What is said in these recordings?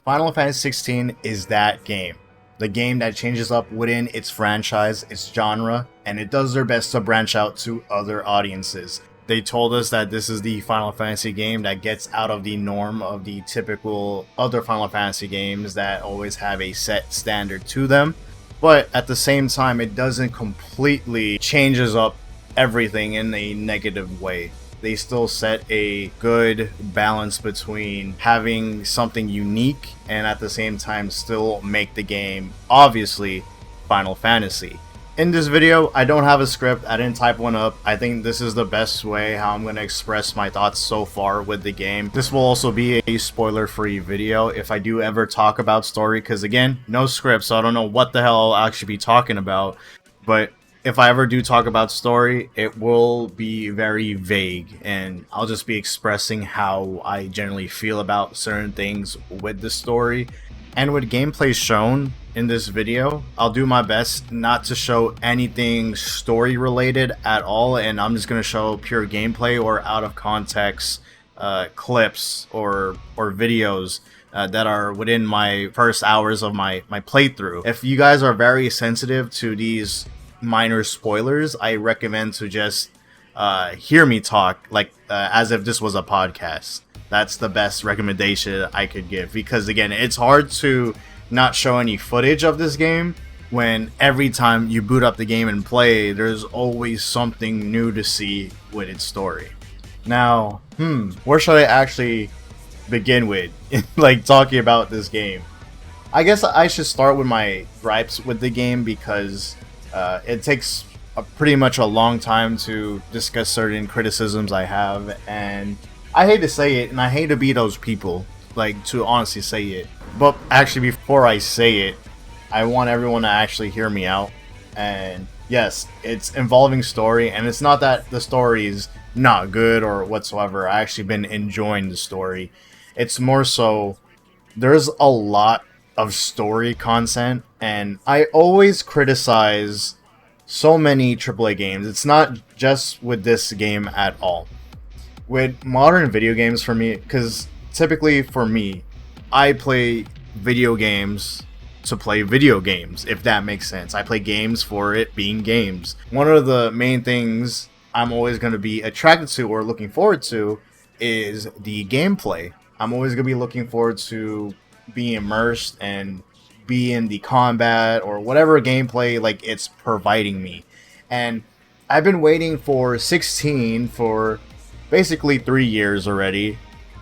Final Fantasy 16 is that game. The game that changes up within its franchise, its genre, and it does their best to branch out to other audiences. They told us that this is the Final Fantasy game that gets out of the norm of the typical other Final Fantasy games that always have a set standard to them. But at the same time, it doesn't completely changes up everything in a negative way. They still set a good balance between having something unique and at the same time still make the game, obviously, Final Fantasy. In this video, I don't have a script, I didn't type one up. I think this is the best way how I'm going to express my thoughts so far with the game. This will also be a spoiler-free video if I do ever talk about story, because again, no script, so I don't know what the hell I'll actually be talking about. But if I ever do talk about story, it will be very vague, and I'll just be expressing how I generally feel about certain things with the story. And with gameplay shown in this video, I'll do my best not to show anything story related at all, and I'm just going to show pure gameplay or out of context clips or videos that are within my first hours of my playthrough. If you guys are very sensitive to these minor spoilers, I recommend to just hear me talk like as if this was a podcast. That's the best recommendation I could give, because again, it's hard to not show any footage of this game when every time you boot up the game and play, there's always something new to see with its story. Now, where should I actually begin with like talking about this game? I guess I should start with my gripes with the game, because it takes pretty much a long time to discuss certain criticisms I have, and I hate to say it, and I hate to be those people, like, to honestly say it. But actually, before I say it, I want everyone to actually hear me out. And yes, it's involving story, and it's not that the story is not good or whatsoever. I actually been enjoying the story. It's more so there's a lot of story content, and I always criticize so many AAA games. It's not just with this game at all. With modern video games, for me, because typically for me, I play video games to play video games, if that makes sense. I play games for it being games. One of the main things I'm always going to be attracted to or looking forward to is the gameplay. I'm always going to be looking forward to being immersed and be in the combat or whatever gameplay like it's providing me. And I've been waiting for 16 for basically 3 years already,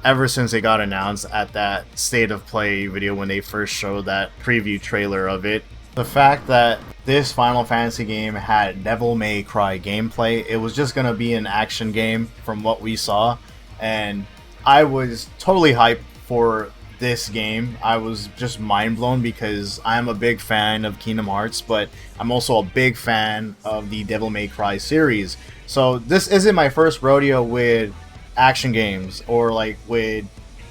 ever since it got announced at that State of Play video when they first showed that preview trailer of it. The fact that this Final Fantasy game had Devil May Cry gameplay, it was just going to be an action game from what we saw, and I was totally hyped for this game. I was just mind blown, because I'm a big fan of Kingdom Hearts, but I'm also a big fan of the Devil May Cry series. So this isn't my first rodeo with action games, or like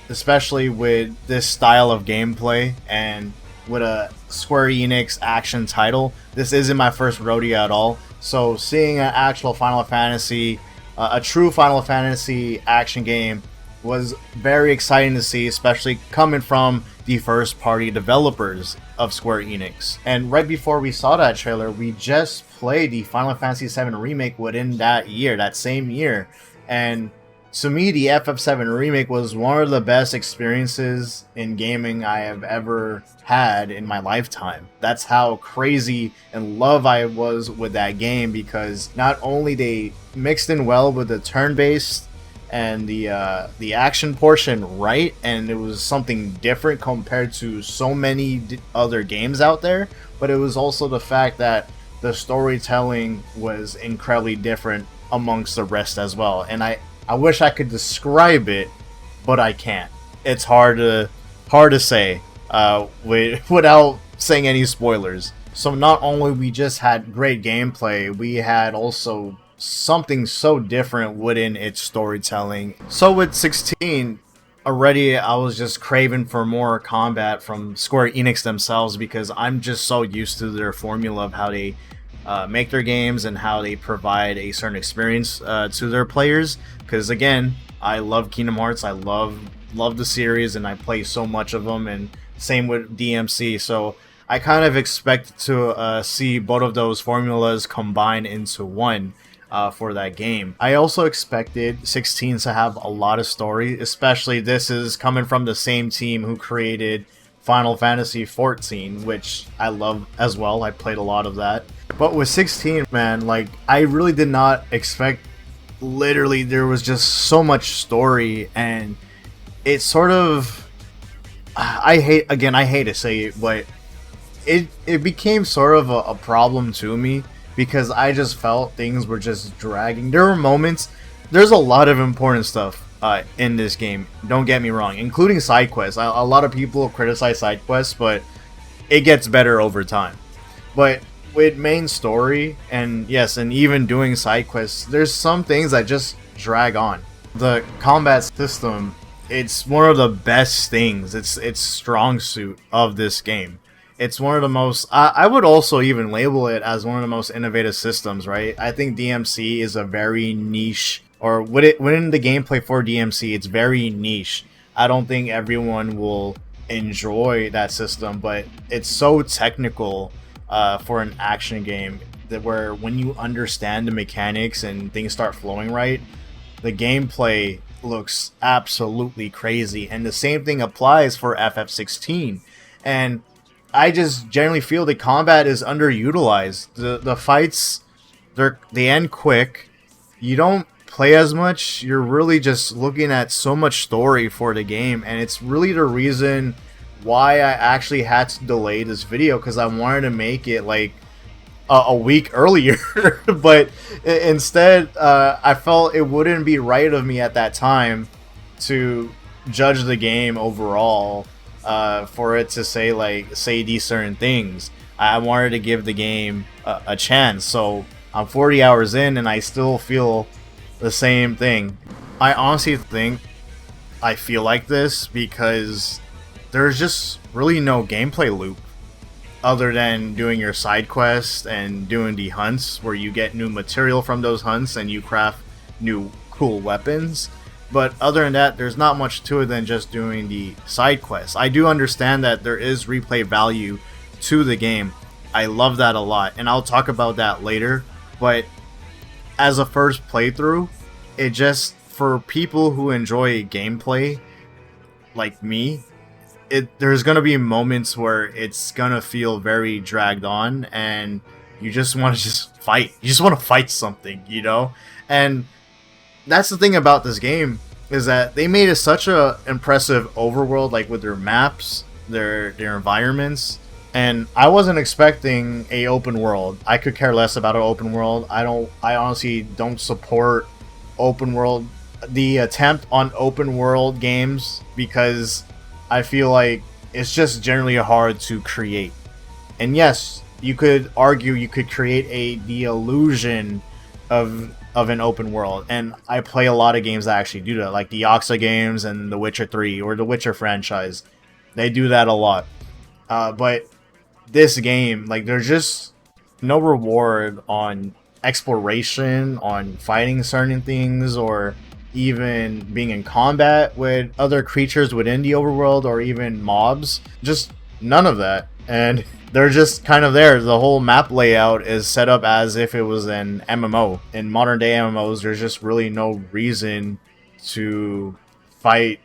especially with this style of gameplay, and with a Square Enix action title. This isn't my first rodeo at all. So seeing an actual Final Fantasy, a true Final Fantasy action game, was very exciting to see, especially coming from the first party developers of Square Enix. And right before we saw that trailer, we just played the Final Fantasy VII Remake within that year, that same year. And to me, the FF7 Remake was one of the best experiences in gaming I have ever had in my lifetime. That's how crazy in love I was with that game, because not only they mixed in well with the turn-based and the action portion, right, and it was something different compared to so many other games out there, but it was also the fact that the storytelling was incredibly different amongst the rest as well. And I wish I could describe it, but I can't. It's hard to say without saying any spoilers. So not only we just had great gameplay, we had also something so different within its storytelling. So with 16, already I was just craving for more combat from Square Enix themselves, because I'm just so used to their formula of how they make their games and how they provide a certain experience to their players. Because again, I love Kingdom Hearts, I love love the series and I play so much of them, and same with DMC. So I kind of expect to see both of those formulas combined into one for that game. I also expected 16 to have a lot of story, especially this is coming from the same team who created Final Fantasy 14, which I love as well. I played a lot of that. But with 16, man, like, I really did not expect, literally, there was just so much story, and it sort of, I hate to say it, but it became sort of a problem to me, because I just felt things were just dragging. There were moments, there's a lot of important stuff in this game, don't get me wrong, including side quests. A lot of people criticize side quests, but it gets better over time. But with main story, and yes, and even doing side quests, there's some things that just drag on. The combat system, it's one of the best things. It's strong suit of this game. It's one of the most, I would also even label it as one of the most innovative systems, right? I think DMC is a very niche, or within the gameplay for DMC, it's very niche. I don't think everyone will enjoy that system, but it's so technical for an action game that where when you understand the mechanics and things start flowing right, the gameplay looks absolutely crazy. And the same thing applies for FF16. And I just generally feel the combat is underutilized. The fights, they end quick. You don't play as much. You're really just looking at so much story for the game, and it's really the reason why I actually had to delay this video, because I wanted to make it like a week earlier. But instead, I felt it wouldn't be right of me at that time to judge the game overall. For it to say these certain things. I wanted to give the game a chance. So I'm 40 hours in and I still feel the same thing. I honestly think I feel like this because there's just really no gameplay loop other than doing your side quests and doing the hunts where you get new material from those hunts and you craft new cool weapons. But other than that, there's not much to it than just doing the side quests. I do understand that there is replay value to the game. I love that a lot, and I'll talk about that later. But as a first playthrough, it just, for people who enjoy gameplay, like me, there's gonna be moments where it's gonna feel very dragged on, and you just want to just fight. You just want to fight something, you know? And that's the thing about this game, is that they made it such a impressive overworld, like with their maps, their environments, and I wasn't expecting a open world. I could care less about an open world. I honestly don't support open world, the attempt on open world games, because I feel like it's just generally hard to create. And yes, you could argue you could create the illusion of an open world, and I play a lot of games that actually do that, like the Yakuza games and the Witcher 3 or the Witcher franchise. They do that a lot. But this game, like, there's just no reward on exploration, on fighting certain things, or even being in combat with other creatures within the overworld, or even mobs. Just none of that. And they're just kind of there. The whole map layout is set up as if it was an MMO. In modern day MMOs, there's just really no reason to fight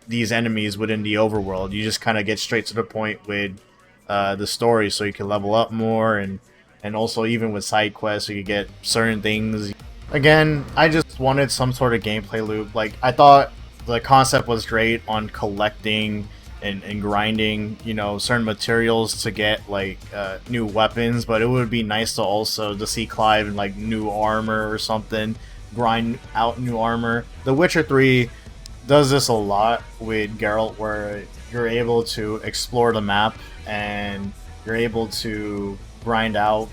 these enemies within the overworld. You just kind of get straight to the point with the story, so you can level up more, and also even with side quests, so you get certain things. Again, I just wanted some sort of gameplay loop. Like, I thought the concept was great on collecting and grinding, you know, certain materials to get like new weapons, but it would be nice to also to see Clive in like new armor or something, grind out new armor. The Witcher 3 does this a lot with Geralt, where you're able to explore the map and you're able to grind out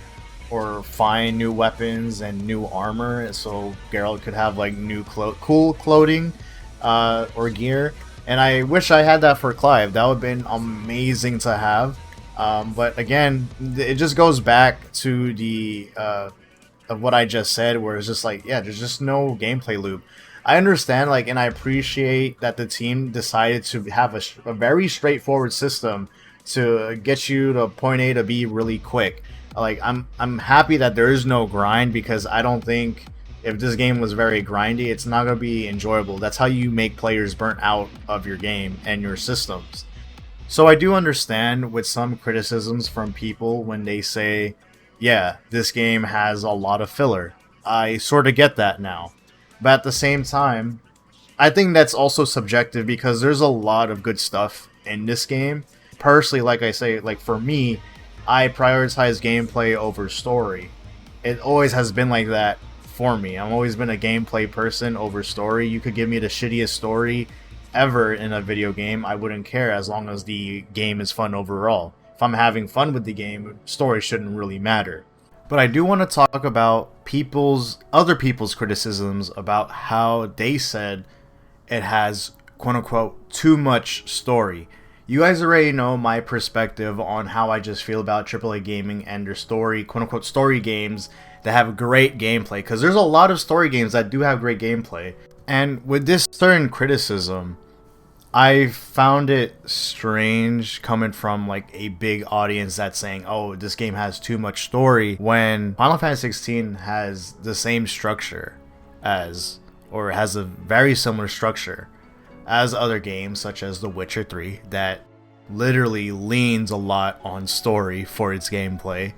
or find new weapons and new armor, so Geralt could have like new cool clothing or gear. And I wish I had that for Clive. That would have been amazing to have. But again, it just goes back to the of what I just said, where it's just like, yeah, there's just no gameplay loop. I understand, like, and I appreciate that the team decided to have a very straightforward system to get you to point A to B really quick. Like, I'm happy that there is no grind, because I don't think if this game was very grindy, it's not gonna be enjoyable. That's how you make players burnt out of your game and your systems. So I do understand with some criticisms from people when they say, yeah, this game has a lot of filler. I sort of get that now. But at the same time, I think that's also subjective, because there's a lot of good stuff in this game. Personally, like I say, like for me, I prioritize gameplay over story. It always has been like that for me. I've always been a gameplay person over story. You could give me the shittiest story ever in a video game, I wouldn't care, as long as the game is fun overall. If I'm having fun with the game, story shouldn't really matter. But I do want to talk about other people's criticisms about how they said it has quote unquote too much story. You guys already know my perspective on how I just feel about AAA gaming and their story, quote unquote story games that have great gameplay, because there's a lot of story games that do have great gameplay. And with this certain criticism, I found it strange coming from like a big audience that's saying, oh, this game has too much story, when Final Fantasy 16 has the same structure as, or has a very similar structure as other games such as The Witcher 3 that literally leans a lot on story for its gameplay.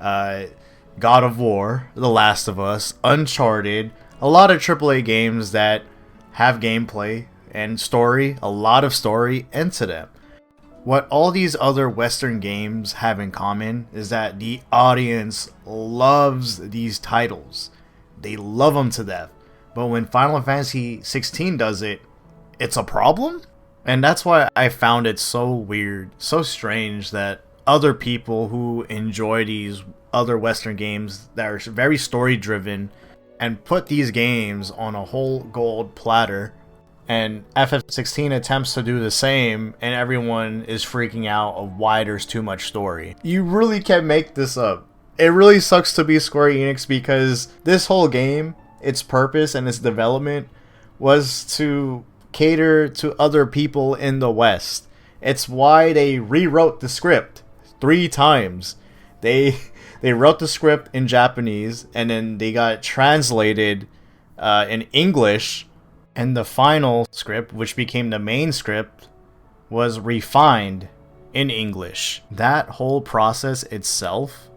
God of War, The Last of Us, Uncharted, a lot of AAA games that have gameplay and story, a lot of story into them. What all these other Western games have in common is that the audience loves these titles. They love them to death. But when Final Fantasy 16 does it, it's a problem? And that's why I found it so weird, so strange that other people who enjoy these other Western games that are very story driven and put these games on a whole gold platter, and FF16 attempts to do the same, and everyone is freaking out of why there's too much story. You really can't make this up. It really sucks to be Square Enix, because this whole game, its purpose and its development was to cater to other people in the West. It's why they rewrote the script 3 times. They wrote the script in Japanese, and then they got translated in English, and the final script, which became the main script, was refined in English. That whole process itself,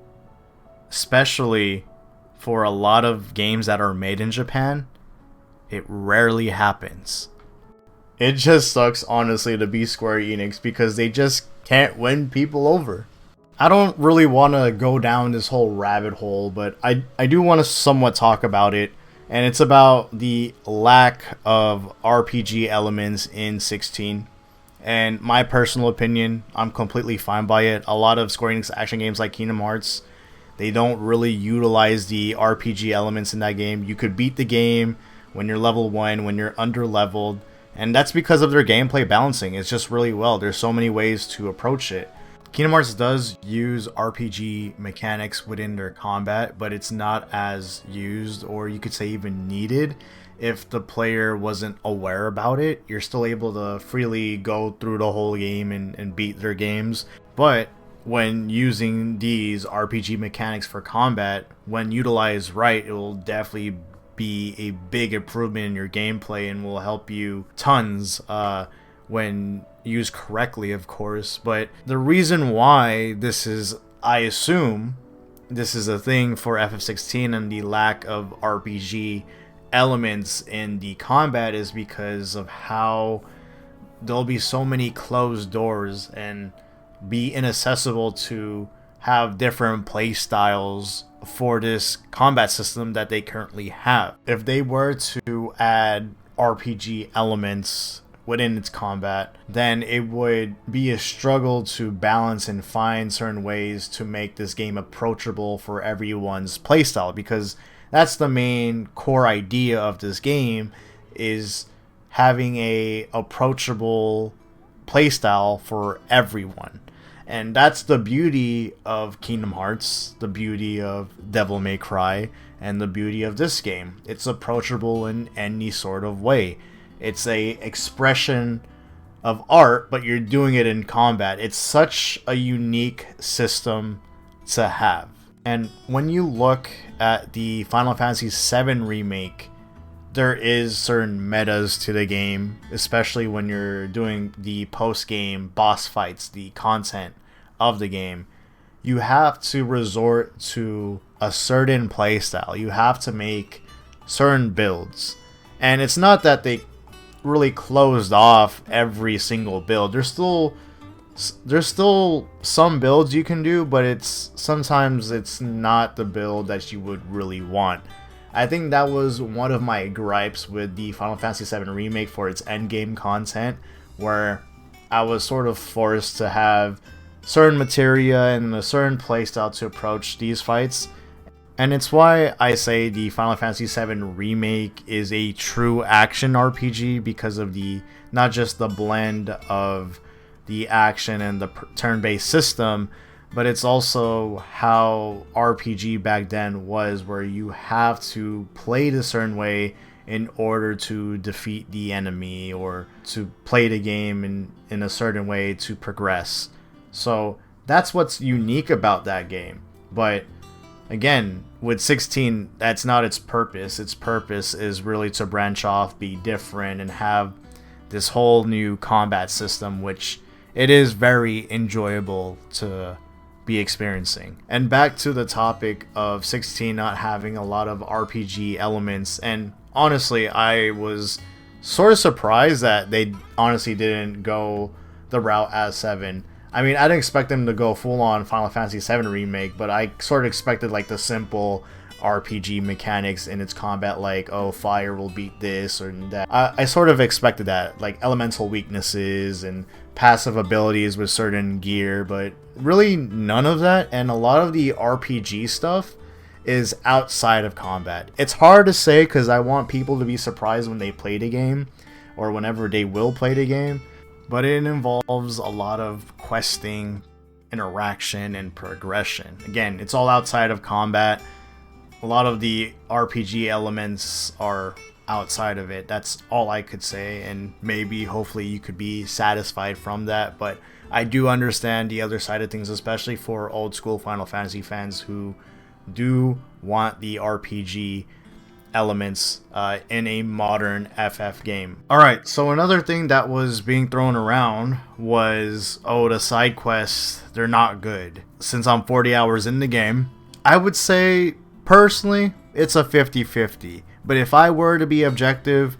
especially for a lot of games that are made in Japan, it rarely happens. It just sucks, honestly, to be Square Enix, because they just can't win people over. I don't really want to go down this whole rabbit hole, but I do want to somewhat talk about it. And it's about the lack of RPG elements in 16. And my personal opinion, I'm completely fine by it. A lot of Square Enix action games like Kingdom Hearts, they don't really utilize the RPG elements in that game. You could beat the game when you're level 1, when you're under leveled. And that's because of their gameplay balancing. It's just really well. There's so many ways to approach it. Kingdom Hearts does use RPG mechanics within their combat, but it's not as used, or you could say even needed, if the player wasn't aware about it. You're still able to freely go through the whole game and beat their games. But when using these RPG mechanics for combat, when utilized right, it will definitely be a big improvement in your gameplay and will help you tons when used correctly, of course. But the reason why this is, I assume, this is a thing for FF16 and the lack of RPG elements in the combat is because of how there'll be so many closed doors and be inaccessible to have different play styles for this combat system that they currently have. If they were to add RPG elements within its combat, then it would be a struggle to balance and find certain ways to make this game approachable for everyone's playstyle, because that's the main core idea of this game, is having a approachable playstyle for everyone. And that's the beauty of Kingdom Hearts, the beauty of Devil May Cry, and the beauty of this game. It's approachable in any sort of way. It's a expression of art, but you're doing it in combat. It's such a unique system to have. And when you look at the Final Fantasy VII Remake, there is certain metas to the game, especially when you're doing the post-game boss fights, the content of the game. You have to resort to a certain playstyle. You have to make certain builds. And it's not that they really closed off every single build. There's still some builds you can do, but sometimes it's not the build that you would really want. I think that was one of my gripes with the Final Fantasy VII Remake for its endgame content, where I was sort of forced to have certain materia and a certain playstyle to approach these fights. And it's why I say the Final Fantasy VII Remake is a true action RPG, because of not just the blend of the action and the turn-based system, but it's also how RPG back then was, where you have to play it a certain way in order to defeat the enemy, or to play the game in a certain way to progress. So that's what's unique about that game. But again, with 16, that's not its purpose. Its purpose is really to branch off, be different, and have this whole new combat system, which it is very enjoyable to be experiencing. And back to the topic of 16 not having a lot of RPG elements, and honestly, I was sort of surprised that they honestly didn't go the route as 7. I mean, I didn't expect them to go full-on Final Fantasy VII Remake, but I sort of expected like the simple RPG mechanics in its combat, like, oh, fire will beat this or that. I sort of expected that, like elemental weaknesses and passive abilities with certain gear, but really none of that. And a lot of the RPG stuff is outside of combat. It's hard to say because I want people to be surprised when they play the game, or whenever they will play the game, but it involves a lot of questing, interaction, and progression. Again, it's all outside of combat. A lot of the RPG elements are outside of it. That's all I could say, and maybe hopefully you could be satisfied from that. But I do understand the other side of things, especially for old school Final Fantasy fans who do want the RPG elements in a modern FF game. Alright, so another thing that was being thrown around was, oh, the side quests, they're not good. Since I'm 40 hours in the game, I would say personally it's a 50-50. But if I were to be objective,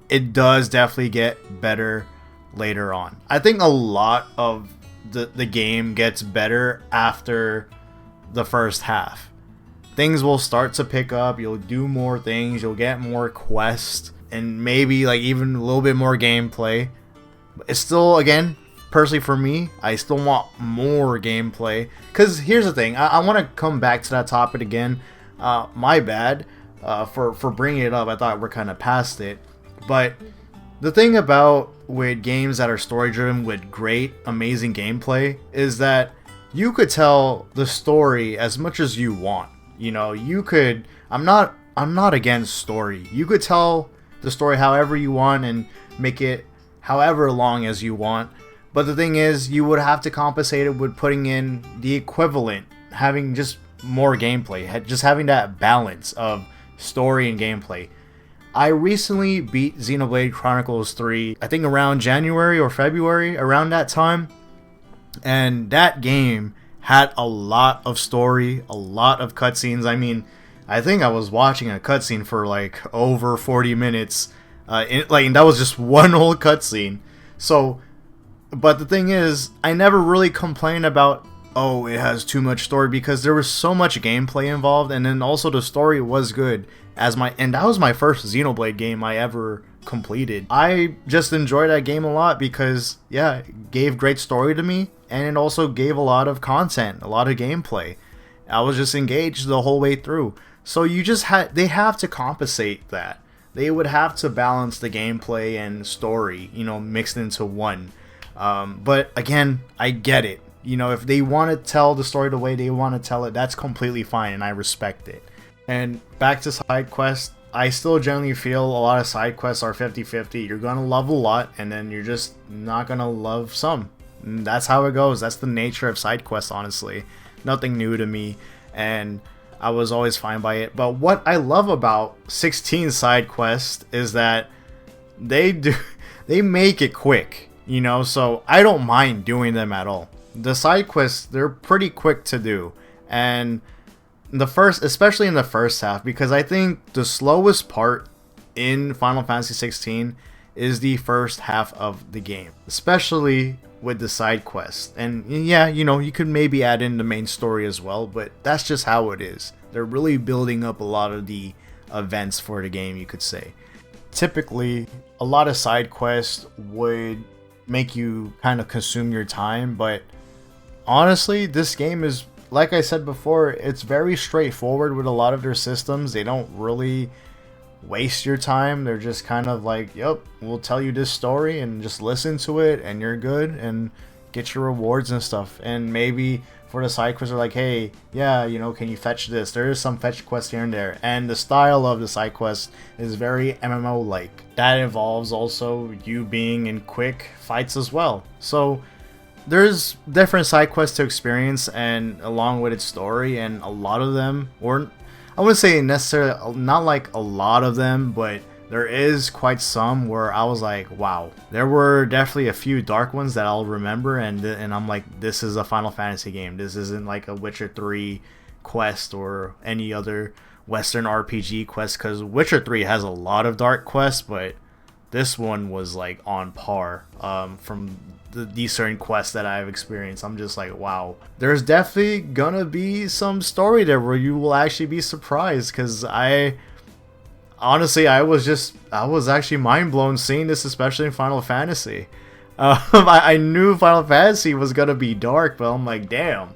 it does definitely get better later on. I think a lot of the game gets better after the first half. Things will start to pick up, you'll do more things, you'll get more quests, and maybe like even a little bit more gameplay. It's still, again, personally for me, I still want more gameplay. Because here's the thing, I want to come back to that topic again. My bad for bringing it up. I thought we're kind of past it. But the thing about with games that are story driven with great, amazing gameplay is that you could tell the story as much as you want. You know, you could, I'm not against story. You could tell the story however you want and make it however long as you want. But the thing is, you would have to compensate it with putting in the equivalent, having just more gameplay, just having that balance of story and gameplay. I recently beat Xenoblade Chronicles 3, I think around January or February, around that time. And that game had a lot of story, a lot of cutscenes. I mean, I think I was watching a cutscene for like over 40 minutes. And that was just one whole cutscene. So, but the thing is, I never really complained about, oh, it has too much story, because there was so much gameplay involved, and then also the story was good. And that was my first Xenoblade game I ever completed. I just enjoyed that game a lot because, yeah, it gave great story to me, and it also gave a lot of content, a lot of gameplay. I was just engaged the whole way through. So they have to compensate that. They would have to balance the gameplay and story, mixed into one. But again, I get it. You know, if they want to tell the story the way they want to tell it, that's completely fine, and I respect it. And back to side quests, I still generally feel a lot of side quests are 50-50. You're gonna love a lot, and then you're just not gonna love some. And that's how it goes. That's the nature of side quests, honestly. Nothing new to me, and I was always fine by it. But what I love about 16 side quests is that they make it quick, you know, so I don't mind doing them at all. The side quests, they're pretty quick to do, and especially in the first half, because I think the slowest part in Final Fantasy 16 is the first half of the game, especially with the side quests. And yeah, you know, you could maybe add in the main story as well, but that's just how it is. They're really building up a lot of the events for the game, you could say. Typically, a lot of side quests would make you kind of consume your time, but honestly, this game is, like I said before, it's very straightforward with a lot of their systems. They don't really waste your time. They're just kind of like, yep, we'll tell you this story and just listen to it and you're good and get your rewards and stuff. And maybe for the side quests are like, hey, yeah, you know, can you fetch this? There is some fetch quests here and there. And the style of the side quest is very MMO-like. That involves also you being in quick fights as well. So there's different side quests to experience, and along with its story, and a lot of them, or I wouldn't say necessarily, not like a lot of them, but there is quite some where I was like, wow. There were definitely a few dark ones that I'll remember, and I'm like, this is a Final Fantasy game. This isn't like a Witcher 3 quest or any other Western RPG quest, because Witcher 3 has a lot of dark quests, but this one was like on par from these certain quests that I've experienced. I'm just like, wow. There's definitely gonna be some story there where you will actually be surprised, because honestly, I was actually mind blown seeing this, especially in Final Fantasy. I knew Final Fantasy was gonna be dark, but I'm like, damn,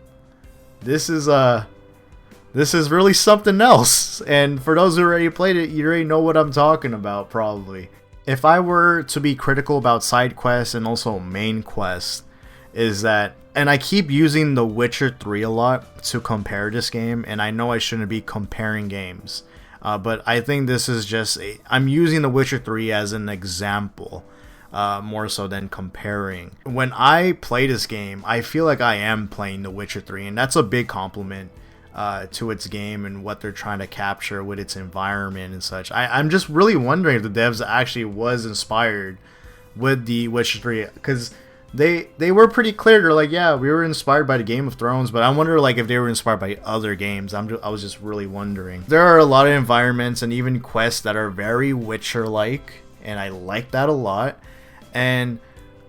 this is really something else. And for those who already played it, you already know what I'm talking about, probably. If I were to be critical about side quests and also main quests, is that, and I keep using The Witcher 3 a lot to compare this game, and I know I shouldn't be comparing games, but I think this is just I'm using The Witcher 3 as an example, more so than comparing. When I play this game, I feel like I am playing The Witcher 3, and that's a big compliment to its game and what they're trying to capture with its environment and such. I'm just really wondering if the devs actually was inspired with The Witcher 3, because they were pretty clear. They're like, yeah, we were inspired by the Game of Thrones, but I wonder like if they were inspired by other games. I was just really wondering. There are a lot of environments and even quests that are very Witcher-like, and I like that a lot. And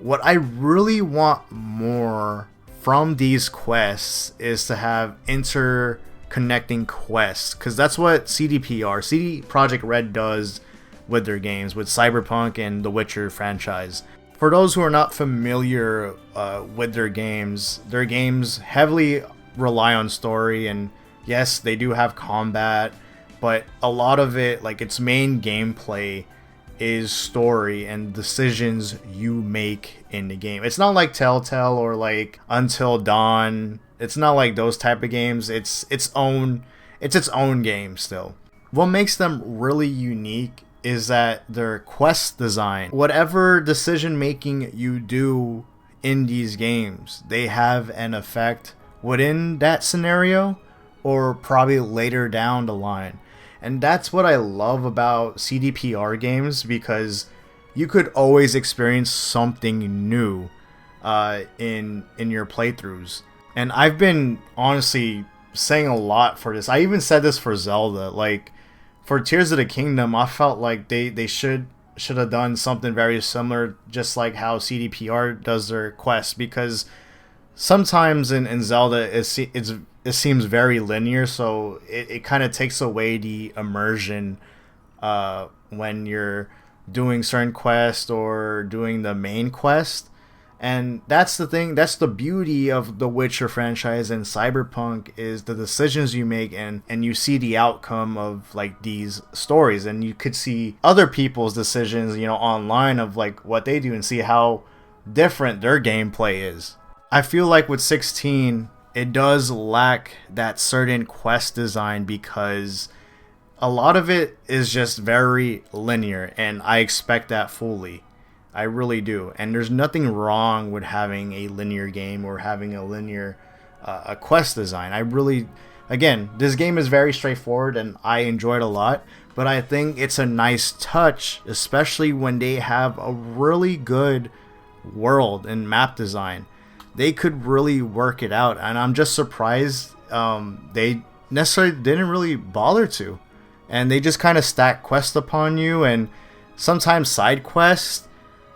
what I really want more from these quests is to have interconnecting quests, because that's what CD Projekt Red does with their games, with Cyberpunk and the Witcher franchise. For those who are not familiar with their games heavily rely on story, and yes, they do have combat, but a lot of it, like its main gameplay, is story and decisions you make in the game. It's not like Telltale or like Until Dawn. It's not like those type of games. It's its own game still. What makes them really unique is that their quest design, whatever decision making you do in these games, they have an effect within that scenario or probably later down the line. And that's what I love about CDPR games, because you could always experience something new in your playthroughs. And I've been honestly saying a lot for this. I even said this for Zelda. Like for Tears of the Kingdom, I felt like they should have done something very similar, just like how CDPR does their quests, because sometimes in Zelda it seems very linear, so it kind of takes away the immersion when you're doing certain quests or doing the main quest. And that's the thing, that's the beauty of the Witcher franchise and Cyberpunk, is the decisions you make, and you see the outcome of like these stories, and you could see other people's decisions, you know, online of like what they do, and see how different their gameplay is. I feel like with 16, it does lack that certain quest design because a lot of it is just very linear, and I expect that fully. I really do. And there's nothing wrong with having a linear game or having a linear a quest design. I really, again, this game is very straightforward and I enjoy it a lot. But I think it's a nice touch, especially when they have a really good world and map design. They could really work it out, and I'm just surprised they necessarily didn't really bother to, and they just kind of stack quests upon you, and sometimes side quests,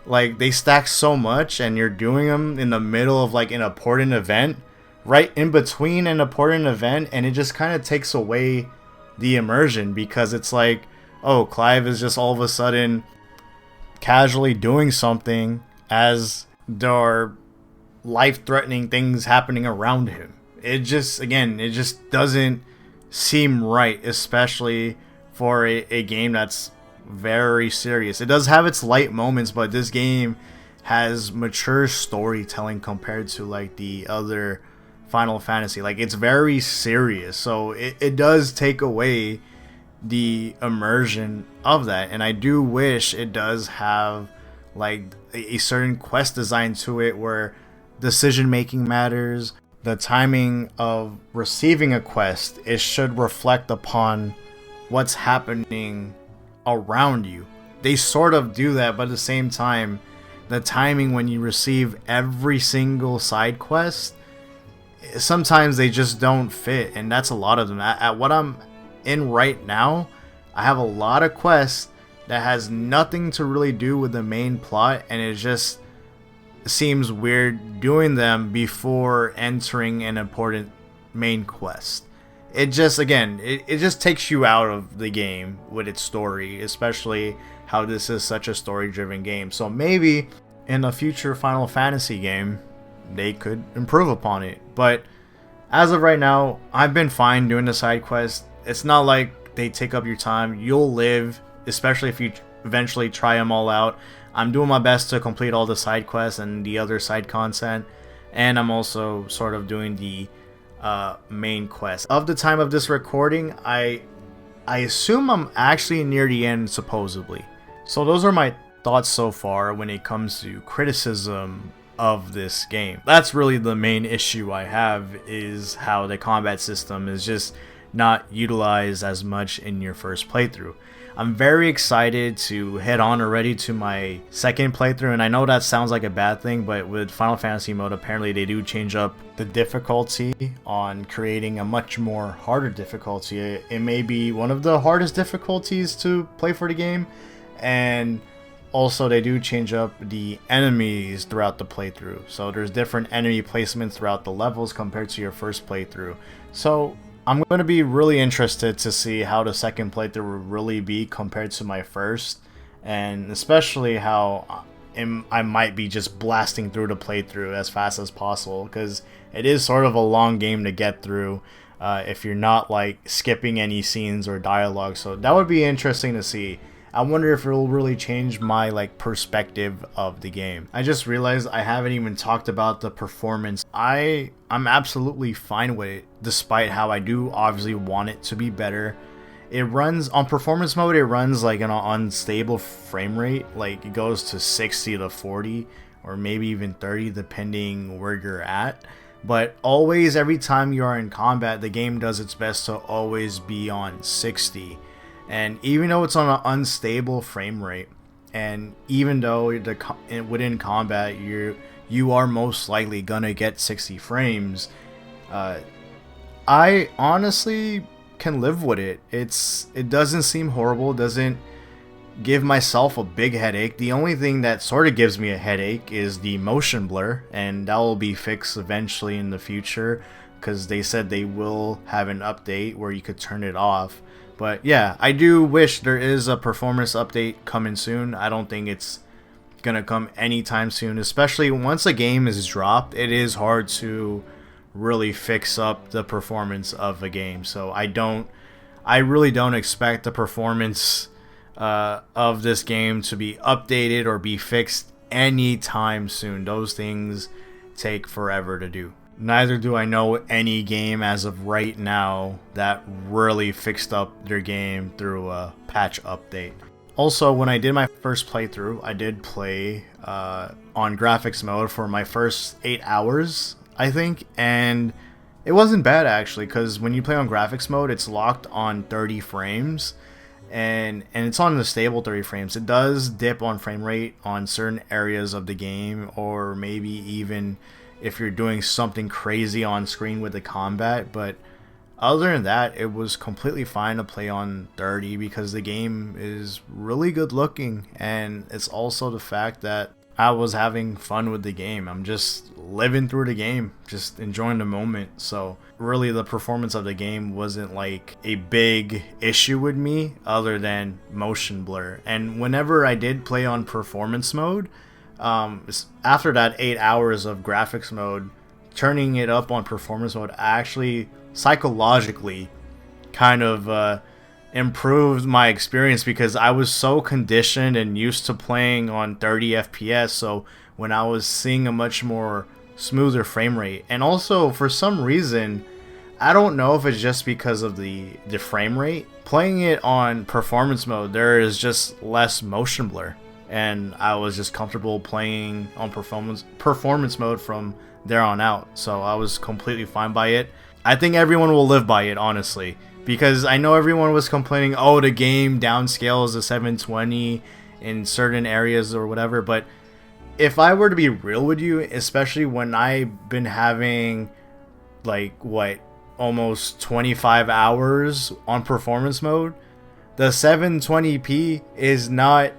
like they stack so much, and you're doing them in the middle of like an important event, right in between an important event, and it just kind of takes away the immersion because it's like, oh, Clive is just all of a sudden casually doing something as there are life-threatening things happening around him. It just, again, it just doesn't seem right, especially for a game that's very serious. It does have its light moments, but this game has mature storytelling compared to like the other Final Fantasy. Like, it's very serious, so it does take away the immersion of that, and I do wish it does have like a certain quest design to it where decision making matters. The timing of receiving a quest, it should reflect upon what's happening around you. They sort of do that, but at the same time, the timing when you receive every single side quest, sometimes they just don't fit, and that's a lot of them. At what I'm in right now, I have a lot of quests that has nothing to really do with the main plot, and it just seems weird doing them before entering an important main quest. It just, again, it just takes you out of the game with its story, especially how this is such a story-driven game. So maybe in a future Final Fantasy game, they could improve upon it. But as of right now, I've been fine doing the side quests. It's not like they take up your time. You'll live, especially if you eventually try them all out. I'm doing my best to complete all the side quests and the other side content, and I'm also sort of doing the main quest. Of the time of this recording, I assume I'm actually near the end, supposedly. So those are my thoughts so far when it comes to criticism of this game. That's really the main issue I have, is how the combat system is just not utilized as much in your first playthrough. I'm very excited to head on already to my second playthrough, and I know that sounds like a bad thing, but with Final Fantasy mode, apparently they do change up the difficulty on creating a much more harder difficulty. It may be one of the hardest difficulties to play for the game, and also they do change up the enemies throughout the playthrough. So there's different enemy placements throughout the levels compared to your first playthrough. So I'm going to be really interested to see how the second playthrough will really be compared to my first, and especially how I might be just blasting through the playthrough as fast as possible, because it is sort of a long game to get through if you're not like skipping any scenes or dialogue. So that would be interesting to see. I wonder if it will really change my like perspective of the game. I just realized I haven't even talked about the performance. I'm absolutely fine with it, despite how I do obviously want it to be better. It runs on performance mode, it runs like an unstable frame rate, like it goes to 60 to 40 or maybe even 30 depending where you're at. But always, every time you are in combat, the game does its best to always be on 60. And even though it's on an unstable frame rate, and even though within combat you are most likely gonna get 60 frames, I honestly can live with it. It doesn't seem horrible. It doesn't give myself a big headache. The only thing that sort of gives me a headache is the motion blur, and that will be fixed eventually in the future, because they said they will have an update where you could turn it off. But yeah, I do wish there is a performance update coming soon. I don't think it's gonna come anytime soon, especially once a game is dropped. It is hard to really fix up the performance of a game. So I really don't expect the performance of this game to be updated or be fixed anytime soon. Those things take forever to do. Neither do I know any game as of right now that really fixed up their game through a patch update. Also, when I did my first playthrough, I did play on graphics mode for my first 8 hours, I think, and it wasn't bad actually, because when you play on graphics mode, it's locked on 30 frames, and it's on the stable 30 frames. It does dip on frame rate on certain areas of the game, or maybe even if you're doing something crazy on screen with the combat, but other than that, it was completely fine to play on 30 because the game is really good looking, and it's also the fact that I was having fun with the game. I'm just living through the game, just enjoying the moment. So really the performance of the game wasn't like a big issue with me other than motion blur. And whenever I did play on performance mode, after that 8 hours of graphics mode, turning it up on performance mode actually psychologically kind of improved my experience, because I was so conditioned and used to playing on 30 FPS. So when I was seeing a much more smoother frame rate, and also for some reason, I don't know if it's just because of the frame rate, playing it on performance mode, there is just less motion blur, and I was just comfortable playing on performance mode from there on out. So I was completely fine by it. I think everyone will live by it, honestly, because I know everyone was complaining, oh, the game downscales to 720 in certain areas or whatever, but if I were to be real with you, especially when I've been having like almost 25 hours on performance mode, the 720p is not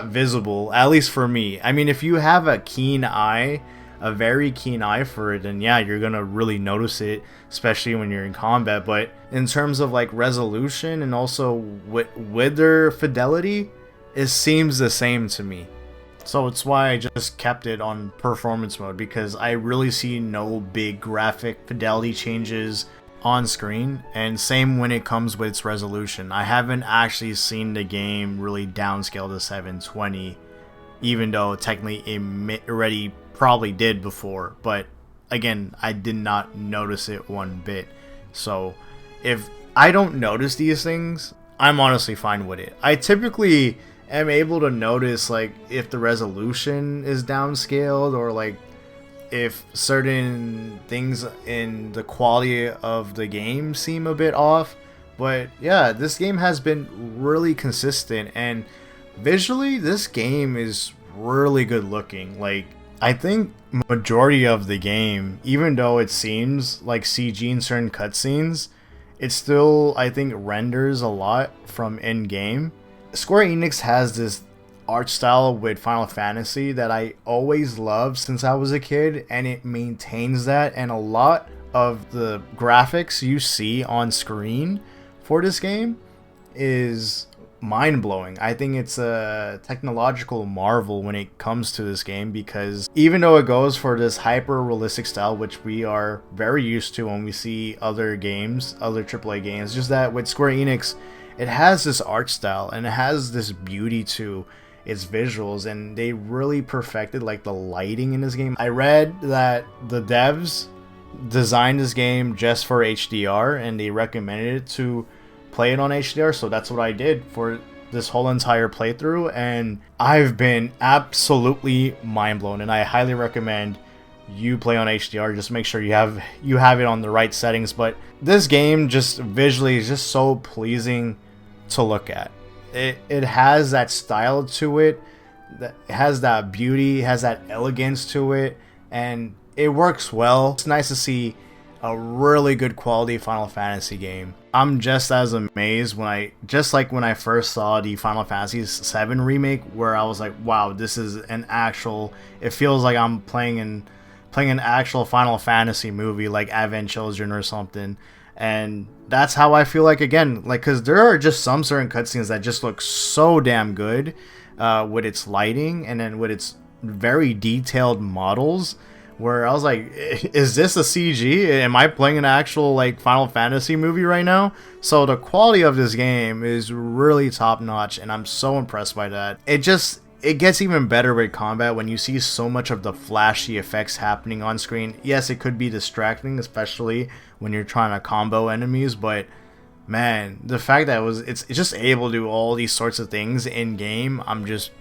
visible, at least for me. I mean, if you have a very keen eye for it, then yeah, you're gonna really notice it, especially when you're in combat. But in terms of like resolution and also with their fidelity, it seems the same to me. So it's why I just kept it on performance mode, because I really see no big graphic fidelity changes on screen, and same when it comes with its resolution. I haven't actually seen the game really downscale to 720, even though technically it already probably did before, but again, I did not notice it one bit. So if I don't notice these things, I'm honestly fine with it. I typically am able to notice like if the resolution is downscaled, or like if certain things in the quality of the game seem a bit off. But yeah, this game has been really consistent, and visually this game is really good looking. Like, I think majority of the game, even though it seems like CG in certain cutscenes, it still, I think, renders a lot from in-game. Square Enix has this art style with Final Fantasy that I always loved since I was a kid, and it maintains that, and a lot of the graphics you see on screen for this game is mind-blowing. I think it's a technological marvel when it comes to this game, because even though it goes for this hyper-realistic style, which we are very used to when we see other games, other AAA games, just that with Square Enix, it has this art style and it has this beauty to its visuals, and they really perfected like the lighting in this game. I read that the devs designed this game just for HDR, and they recommended it to play it on HDR, so that's what I did for this whole entire playthrough, and I've been absolutely mind blown, and I highly recommend you play on HDR. Just make sure you have it on the right settings. But this game just visually is just so pleasing to look at. It has that style to it, that has that beauty, has that elegance to it, and it works well. It's nice to see a really good quality Final Fantasy game. I'm just as amazed when I first saw the Final Fantasy VII remake, where I was like, wow, this is an actual, it feels like I'm playing an actual Final Fantasy movie, like Advent Children or something. And that's how I feel like, again, like, because there are just some certain cutscenes that just look so damn good with its lighting and then with its very detailed models, where I was like, is this a CG? Am I playing an actual like Final Fantasy movie right now? So the quality of this game is really top notch, and I'm so impressed by that. it gets even better with combat when you see so much of the flashy effects happening on screen. Yes, it could be distracting, especially when you're trying to combo enemies, but man, the fact that it's just able to do all these sorts of things in game, I'm just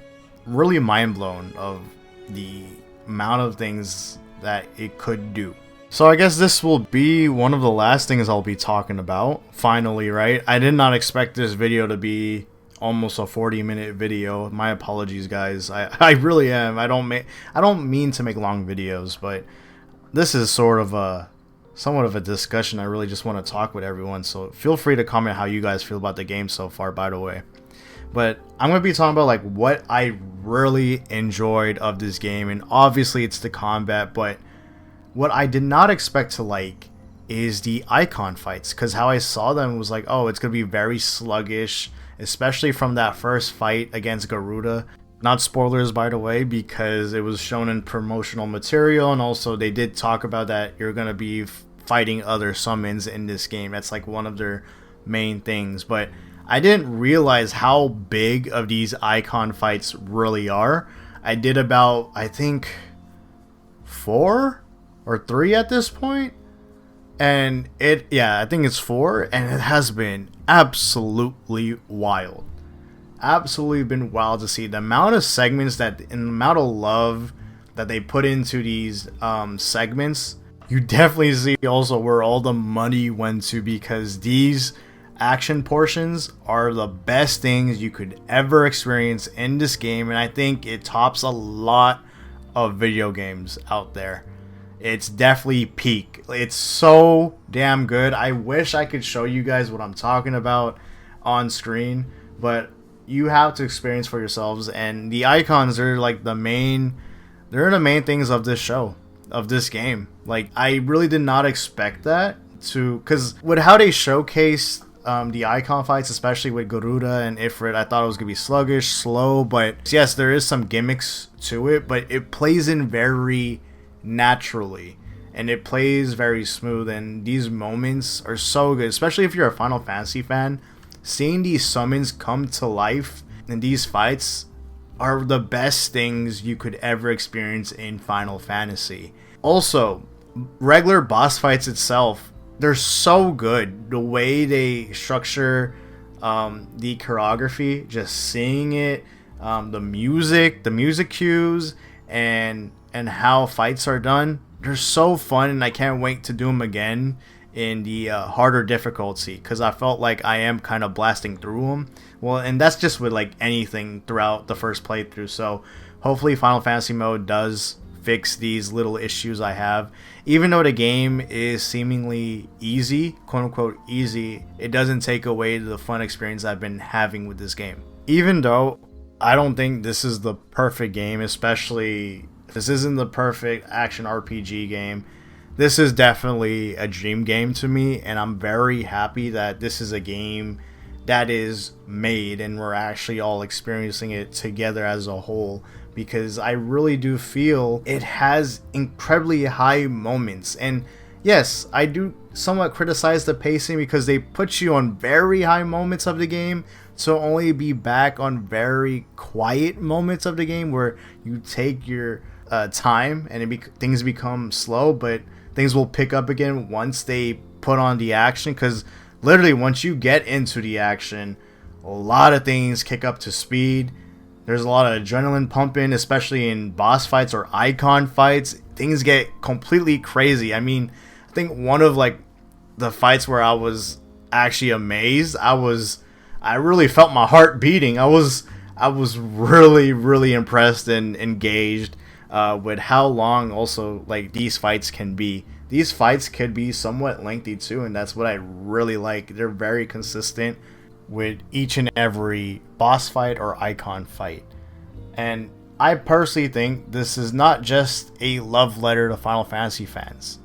really mind blown of the amount of things that it could do. So I guess this will be one of the last things I'll be talking about. Finally, right? I did not expect this video to be almost a 40-minute video. My apologies, guys. I really am. I don't mean to make long videos, but this is sort of somewhat of a discussion. I really just want to talk with everyone, so feel free to comment how you guys feel about the game so far, by the way. But I'm going to be talking about like what I really enjoyed of this game, and obviously it's the combat, but what I did not expect to like is the icon fights, because how I saw them was like, oh, it's going to be very sluggish, especially from that first fight against Garuda. Not spoilers, by the way, because it was shown in promotional material, and also they did talk about that you're going to be fighting other summons in this game. That's like one of their main things, but I didn't realize how big of these icon fights really are. I did about, I think, 4 or 3 at this point, and I think it's 4, and it has been absolutely wild. Absolutely been wild to see the amount of segments and the amount of love that they put into these segments. You definitely see also where all the money went to, because these action portions are the best things you could ever experience in this game, and I think it tops a lot of video games out there. It's definitely peak. It's so damn good. I wish I could show you guys what I'm talking about on screen, but you have to experience for yourselves. And the icons are like the main things of this show, of this game. Like, I really did not expect that because with how they showcase the icon fights, especially with Garuda and Ifrit, I thought it was gonna be sluggish, slow, but yes, there is some gimmicks to it, but it plays in very naturally, and it plays very smooth, and these moments are so good, especially if you're a Final Fantasy fan. Seeing these summons come to life in these fights are the best things you could ever experience in Final Fantasy. Also, regular boss fights itself, they're so good. The way they structure the choreography, just seeing it, the music cues, and how fights are done, they're so fun, and I can't wait to do them again in the harder difficulty, because I felt like I am kind of blasting through them. Well, and that's just with like anything throughout the first playthrough, so hopefully Final Fantasy mode does fix these little issues I have. Even though the game is seemingly easy, quote unquote easy, it doesn't take away the fun experience I've been having with this game. Even though I don't think this is the perfect game, especially this isn't the perfect action RPG game, this is definitely a dream game to me, and I'm very happy that this is a game that is made and we're actually all experiencing it together as a whole, because I really do feel it has incredibly high moments. And yes, I do somewhat criticize the pacing, because they put you on very high moments of the game to only be back on very quiet moments of the game where you take your time and things become slow, but things will pick up again once they put on the action, because literally once you get into the action, a lot of things kick up to speed. There's a lot of adrenaline pumping, especially in boss fights or icon fights. Things get completely crazy. I mean, I think one of like the fights where I was actually amazed, I really felt my heart beating. I was really impressed and engaged with how long also like these fights can be. These fights could be somewhat lengthy too, and that's what I really like. They're very consistent with each and every boss fight or icon fight. And I personally think this is not just a love letter to Final Fantasy fans,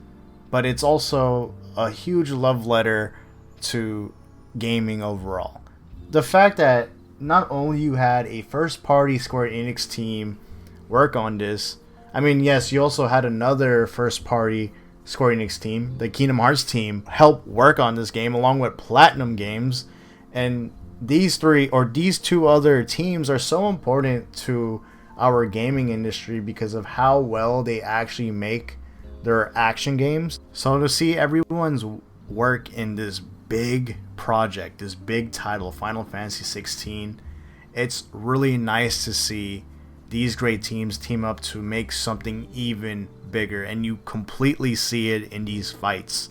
but it's also a huge love letter to gaming overall. The fact that not only you had a first party Square Enix team work on this, I mean, yes, you also had another first party Square Enix team, the Kingdom Hearts team, help work on this game along with Platinum Games. And these two other teams are so important to our gaming industry because of how well they actually make their action games. So to see everyone's work in this big project, this big title, Final Fantasy 16, it's really nice to see these great teams team up to make something even bigger, and you completely see it in these fights.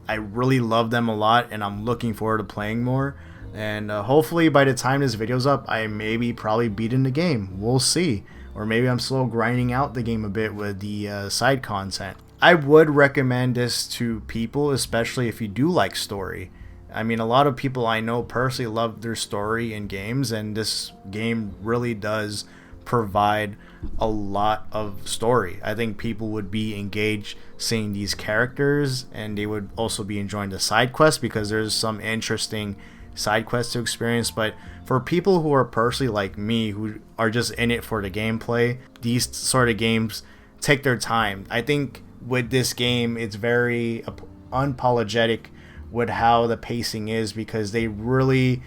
I really love them a lot, and I'm looking forward to playing more. And hopefully by the time this video's up, I maybe probably beaten the game. We'll see. Or maybe I'm still grinding out the game a bit with the side content. I would recommend this to people, especially if you do like story. I mean, a lot of people I know personally love their story in games, and this game really does provide a lot of story. I think people would be engaged seeing these characters, and they would also be enjoying the side quests because there's some interesting side quests to experience. But for people who are personally like me, who are just in it for the gameplay, these sort of games take their time. I think with this game, it's very unapologetic with how the pacing is, because they really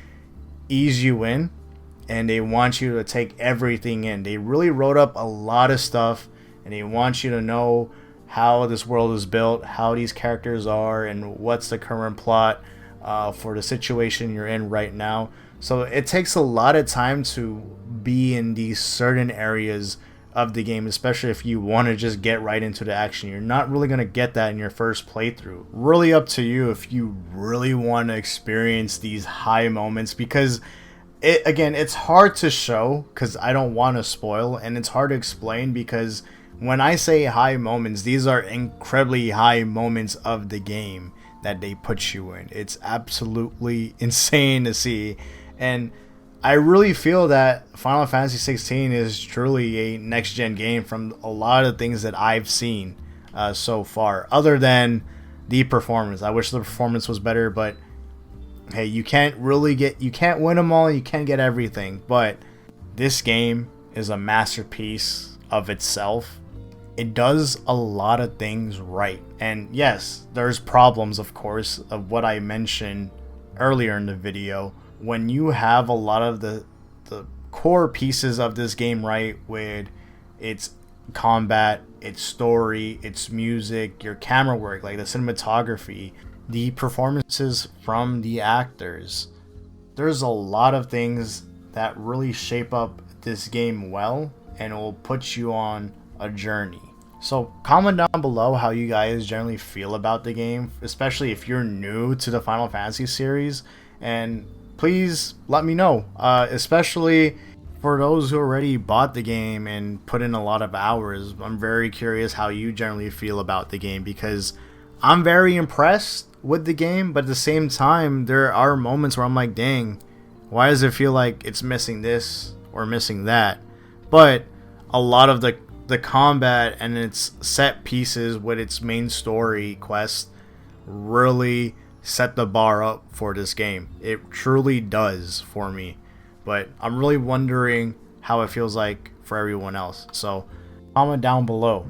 ease you in and they want you to take everything in. They really wrote up a lot of stuff, and they want you to know how this world is built, how these characters are, and what's the current plot for the situation you're in right now. So it takes a lot of time to be in these certain areas of the game, especially if you want to just get right into the action. You're not really going to get that in your first playthrough. Really up to you if you really want to experience these high moments, because it's hard to show because I don't want to spoil, and it's hard to explain because when I say high moments, these are incredibly high moments of the game that they put you in. It's absolutely insane to see, and I really feel that Final Fantasy 16 is truly a next-gen game from a lot of things that I've seen so far, other than the performance. I wish the performance was better, but hey, you can't win them all, you can't get everything. But this game is a masterpiece of itself. It does a lot of things right. And yes, there's problems, of course, of what I mentioned earlier in the video. When you have a lot of the core pieces of this game right, with its combat, its story, its music, your camera work, like the cinematography, the performances from the actors, there's a lot of things that really shape up this game well, and it will put you on a journey. So comment down below how you guys generally feel about the game, especially if you're new to the Final Fantasy series, and please let me know, especially for those who already bought the game and put in a lot of hours. I'm very curious how you generally feel about the game, because I'm very impressed with the game, but at the same time, there are moments where I'm like, dang, why does it feel like it's missing this or missing that? But a lot of the combat and its set pieces with its main story quest really set the bar up for this game. It truly does for me, but I'm really wondering how it feels like for everyone else. So comment down below.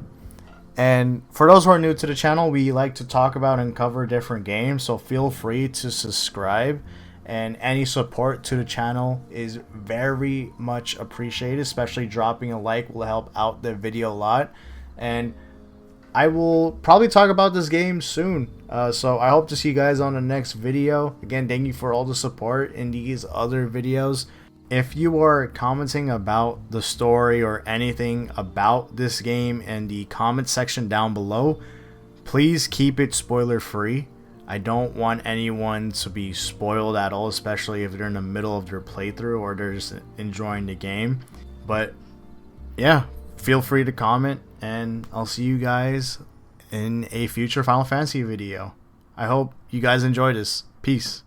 And for those who are new to the channel, we like to talk about and cover different games, so feel free to subscribe, and any support to the channel is very much appreciated. Especially dropping a like will help out the video a lot, and I will probably talk about this game soon, so I hope to see you guys on the next video. Again, thank you for all the support in these other videos. If you are commenting about the story or anything about this game in the comment section down below, please keep it spoiler free. I don't want anyone to be spoiled at all, especially if they're in the middle of their playthrough or they're just enjoying the game. But yeah, feel free to comment, and I'll see you guys in a future Final Fantasy video. I hope you guys enjoy this. Peace.